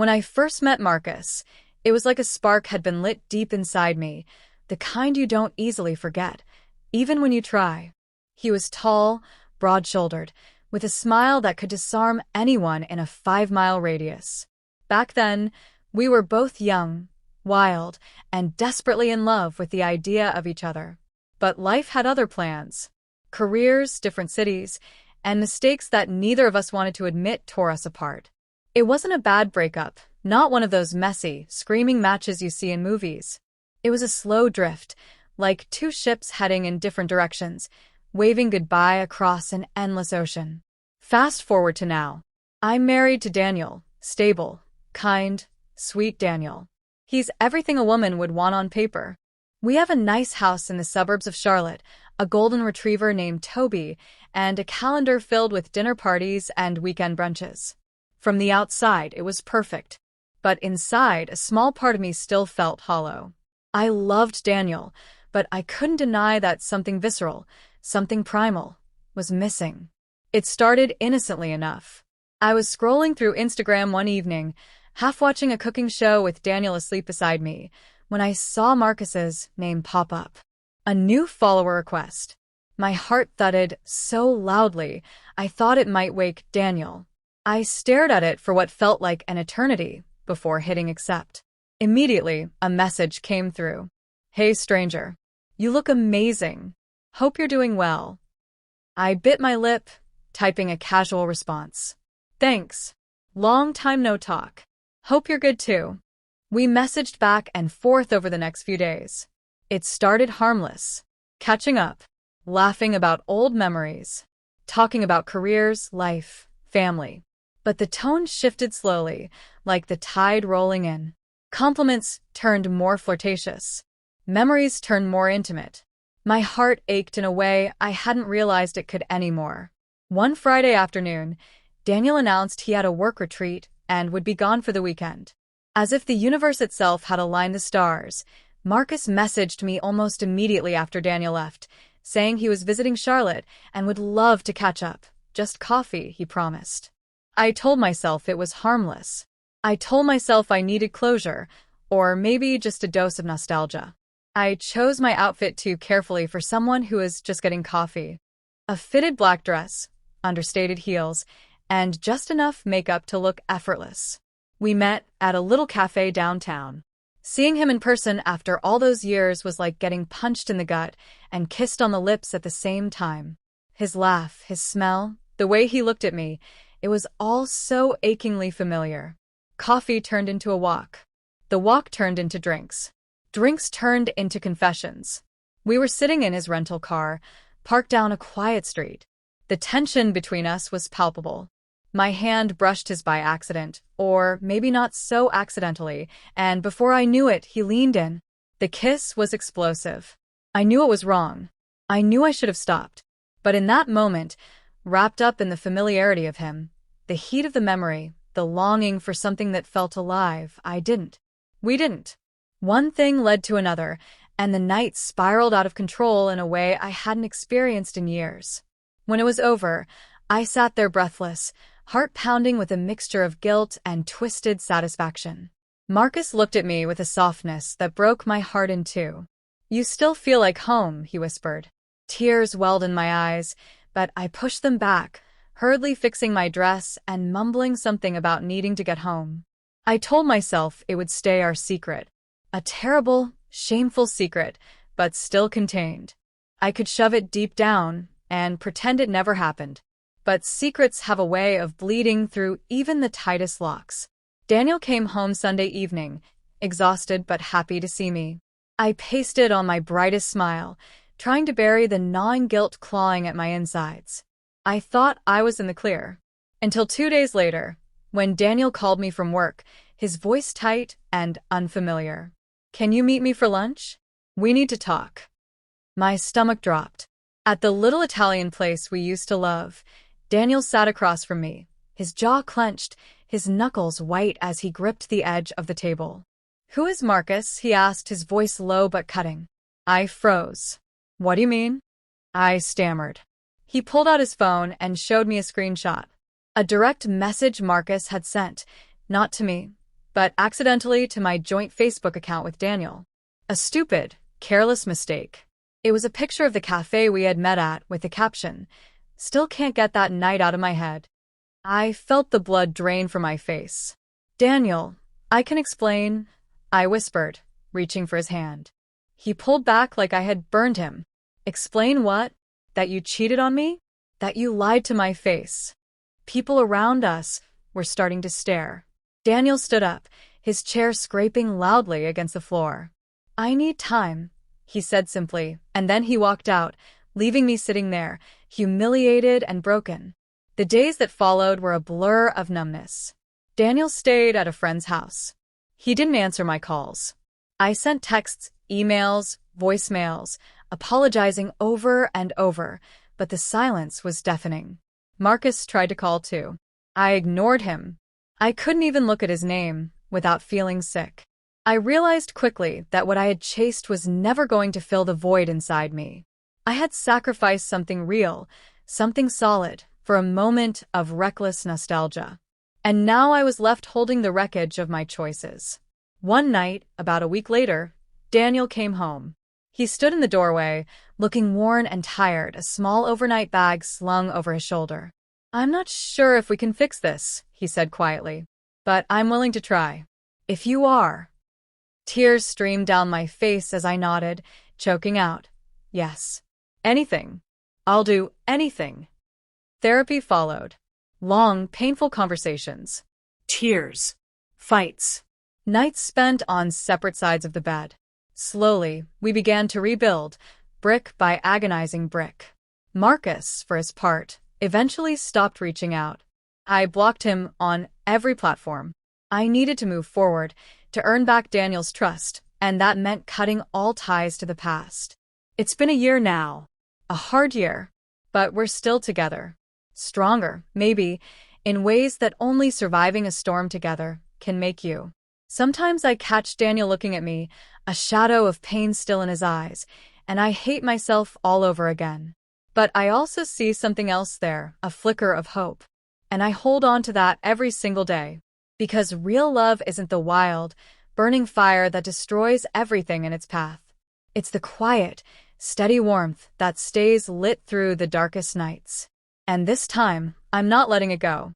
When I first met Marcus, it was like a spark had been lit deep inside me, the kind you don't easily forget, even when you try. He was tall, broad-shouldered, with a smile that could disarm anyone in a 5-mile radius. Back then, we were both young, wild, and desperately in love with the idea of each other. But life had other plans. Careers, different cities, and mistakes that neither of us wanted to admit tore us apart. It wasn't a bad breakup, not one of those messy, screaming matches you see in movies. It was a slow drift, like two ships heading in different directions, waving goodbye across an endless ocean. Fast forward to now. I'm married to Daniel, stable, kind, sweet Daniel. He's everything a woman would want on paper. We have a nice house in the suburbs of Charlotte, a golden retriever named Toby, and a calendar filled with dinner parties and weekend brunches. From the outside, it was perfect. But inside, a small part of me still felt hollow. I loved Daniel, but I couldn't deny that something visceral, something primal, was missing. It started innocently enough. I was scrolling through Instagram one evening, half watching a cooking show with Daniel asleep beside me, when I saw Marcus's name pop up. A new follower request. My heart thudded so loudly, I thought it might wake Daniel. I stared at it for what felt like an eternity before hitting accept. Immediately, a message came through. Hey stranger. You look amazing. Hope you're doing well. I bit my lip, typing a casual response. Thanks. Long time no talk. Hope you're good too. We messaged back and forth over the next few days. It started harmless. Catching up. Laughing about old memories. Talking about careers, life, family. But the tone shifted slowly, like the tide rolling in. Compliments turned more flirtatious. Memories turned more intimate. My heart ached in a way I hadn't realized it could anymore. One Friday afternoon, Daniel announced he had a work retreat and would be gone for the weekend. As if the universe itself had aligned the stars, Marcus messaged me almost immediately after Daniel left, saying he was visiting Charlotte and would love to catch up. Just coffee, he promised. I told myself it was harmless. I told myself I needed closure, or maybe just a dose of nostalgia. I chose my outfit too carefully for someone who was just getting coffee. A fitted black dress, understated heels, and just enough makeup to look effortless. We met at a little cafe downtown. Seeing him in person after all those years was like getting punched in the gut and kissed on the lips at the same time. His laugh, his smell, the way he looked at me, it was all so achingly familiar. Coffee turned into a walk. The walk turned into drinks. Drinks turned into confessions. We were sitting in his rental car, parked down a quiet street. The tension between us was palpable. My hand brushed his by accident, or maybe not so accidentally, and before I knew it, he leaned in. The kiss was explosive. I knew it was wrong. I knew I should have stopped. But in that moment, wrapped up in the familiarity of him, the heat of the memory, the longing for something that felt alive, I didn't. We didn't. One thing led to another, and the night spiraled out of control in a way I hadn't experienced in years. When it was over, I sat there breathless, heart pounding with a mixture of guilt and twisted satisfaction. Marcus looked at me with a softness that broke my heart in two. You still feel like home, he whispered. Tears welled in my eyes, but I pushed them back, hurriedly fixing my dress and mumbling something about needing to get home. I told myself it would stay our secret. A terrible, shameful secret, but still contained. I could shove it deep down and pretend it never happened. But secrets have a way of bleeding through even the tightest locks. Daniel came home Sunday evening, exhausted but happy to see me. I pasted on my brightest smile, trying to bury the gnawing guilt clawing at my insides. I thought I was in the clear. Until 2 days later, when Daniel called me from work, his voice tight and unfamiliar. Can you meet me for lunch? We need to talk. My stomach dropped. At the little Italian place we used to love, Daniel sat across from me, his jaw clenched, his knuckles white as he gripped the edge of the table. Who is Marcus? He asked, his voice low but cutting. I froze. What do you mean? I stammered. He pulled out his phone and showed me a screenshot. A direct message Marcus had sent, not to me, but accidentally to my joint Facebook account with Daniel. A stupid, careless mistake. It was a picture of the cafe we had met at with the caption, "Still can't get that night out of my head." I felt the blood drain from my face. "Daniel, I can explain," I whispered, reaching for his hand. He pulled back like I had burned him. "Explain what? That you cheated on me? That you lied to my face?" People around us were starting to stare. Daniel stood up, his chair scraping loudly against the floor. "I need time," he said simply, and then he walked out, leaving me sitting there, humiliated and broken. The days that followed were a blur of numbness. Daniel stayed at a friend's house. He didn't answer my calls. I sent texts, emails, voicemails, apologizing over and over, but the silence was deafening. Marcus tried to call too. I ignored him. I couldn't even look at his name without feeling sick. I realized quickly that what I had chased was never going to fill the void inside me. I had sacrificed something real, something solid, for a moment of reckless nostalgia. And now I was left holding the wreckage of my choices. One night, about a week later, Daniel came home. He stood in the doorway, looking worn and tired, a small overnight bag slung over his shoulder. "I'm not sure if we can fix this," he said quietly, "but I'm willing to try. If you are." Tears streamed down my face as I nodded, choking out, "Yes. Anything. I'll do anything." Therapy followed. Long, painful conversations. Tears. Fights. Nights spent on separate sides of the bed. Slowly, we began to rebuild, brick by agonizing brick. Marcus, for his part, eventually stopped reaching out. I blocked him on every platform. I needed to move forward, to earn back Daniel's trust, and that meant cutting all ties to the past. It's been a year now. A hard year. But we're still together. Stronger, maybe, in ways that only surviving a storm together can make you. Sometimes I catch Daniel looking at me, a shadow of pain still in his eyes, and I hate myself all over again. But I also see something else there, a flicker of hope. And I hold on to that every single day. Because real love isn't the wild, burning fire that destroys everything in its path. It's the quiet, steady warmth that stays lit through the darkest nights. And this time, I'm not letting it go.